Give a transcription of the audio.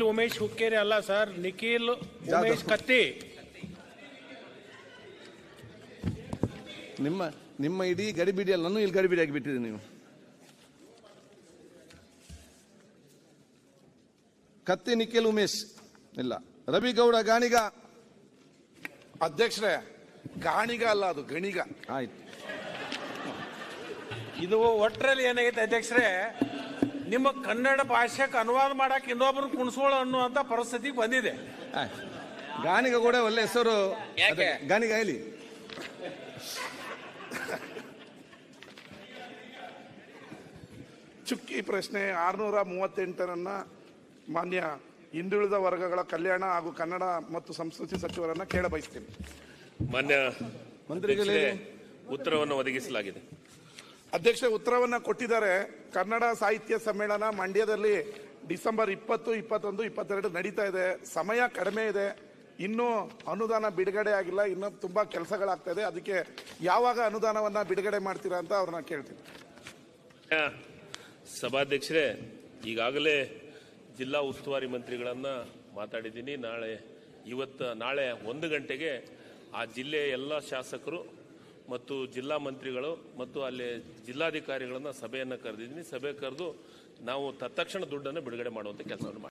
ನಿಖಿಲ್ ಉಮೇಶ್ ಹುಕ್ಕೇರಿ ಅಲ್ಲ ಸರ್, ನಿಖಿಲ್ ಉಮೇಶ್ ಕತ್ತಿ. ನಿಮ್ಮ ಇಡೀ ಗಡಿಬಿಡಿ ಅಲ್ಲ, ನಾನು ಇಲ್ಲಿ ಗಡಿಬಿಡಿ ಆಗಿಬಿಟ್ಟಿದೆ. ನೀವು ಕತ್ತಿ ನಿಖಿಲ್ ಉಮೇಶ್ ಇಲ್ಲ. ರವಿಗೌಡ ಗಾಣಿಗ. ಅಧ್ಯಕ್ಷರೇ, ಗಾಣಿಗ ಅಲ್ಲ, ಅದು ಗಣಿಗ. ಆಯ್ತು. ಇದು ಒಟ್ಟರಲ್ಲಿ ಏನಾಗೈತೆ ಅಧ್ಯಕ್ಷರೇ, ನಿಮ್ಮ ಕನ್ನಡ ಭಾಷೆಗೆ ಅನುವಾದ ಮಾಡಕ್ ಇನ್ನೊಬ್ರು ಕುಣಿಸೋಳು ಅನ್ನುವಂತ ಪರಿಸ್ಥಿತಿಗೆ ಬಂದಿದೆ. ಗಾಣಿಗ ಕೂಡ ಒಳ್ಳೆ ಹೆಸರು. ಗಾಣಿಗ ಹೇಳಿ. ಚುಕ್ಕಿ ಪ್ರಶ್ನೆ 638 ಮಾನ್ಯ ಹಿಂದುಳಿದ ವರ್ಗಗಳ ಕಲ್ಯಾಣ ಹಾಗೂ ಕನ್ನಡ ಮತ್ತು ಸಂಸ್ಕೃತಿ ಸಚಿವರನ್ನ ಕೇಳ ಬಯಸ್ತೀನಿ. ಮಾನ್ಯ ಮಂತ್ರಿಗಳೇ, ಉತ್ತರವನ್ನು ಒದಗಿಸಲಾಗಿದೆ. ಅಧ್ಯಕ್ಷ ಉತ್ತರವನ್ನ ಕೊಟ್ಟಿದ್ದಾರೆ. ಕನ್ನಡ ಸಾಹಿತ್ಯ ಸಮ್ಮೇಳನ ಮಂಡ್ಯದಲ್ಲಿ ಡಿಸೆಂಬರ್ 20, 21, 22 ನಡೀತಾ ಇದೆ. ಸಮಯ ಕಡಿಮೆ ಇದೆ, ಇನ್ನೂ ಅನುದಾನ ಬಿಡುಗಡೆ ಆಗಿಲ್ಲ, ಇನ್ನೂ ತುಂಬಾ ಕೆಲಸಗಳಾಗ್ತಾ ಇದೆ. ಅದಕ್ಕೆ ಯಾವಾಗ ಅನುದಾನವನ್ನ ಬಿಡುಗಡೆ ಮಾಡ್ತೀರಾ ಅಂತ ಅವ್ರನ್ನ ಕೇಳ್ತೀನಿ. ಸಭಾಧ್ಯಕ್ಷರೇ, ಈಗಾಗಲೇ ಜಿಲ್ಲಾ ಉಸ್ತುವಾರಿ ಮಂತ್ರಿಗಳನ್ನ ಮಾತಾಡಿದ್ದೀನಿ. ನಾಳೆ 1 ಗಂಟೆಗೆ ಆ ಜಿಲ್ಲೆಯ ಎಲ್ಲ ಶಾಸಕರು ಮತ್ತು ಜಿಲ್ಲಾ ಮಂತ್ರಿಗಳು ಮತ್ತು ಅಲ್ಲಿ ಜಿಲ್ಲಾಧಿಕಾರಿಗಳನ್ನ ಸಭೆಯನ್ನು ಕರೆದಿದ್ದೀನಿ. ಸಭೆ ಕರೆದು ನಾವು ತತ್ಕ್ಷಣ ದುಡ್ಡನ್ನು ಬಿಡುಗಡೆ ಮಾಡುವಂಥ ಕೆಲಸವನ್ನು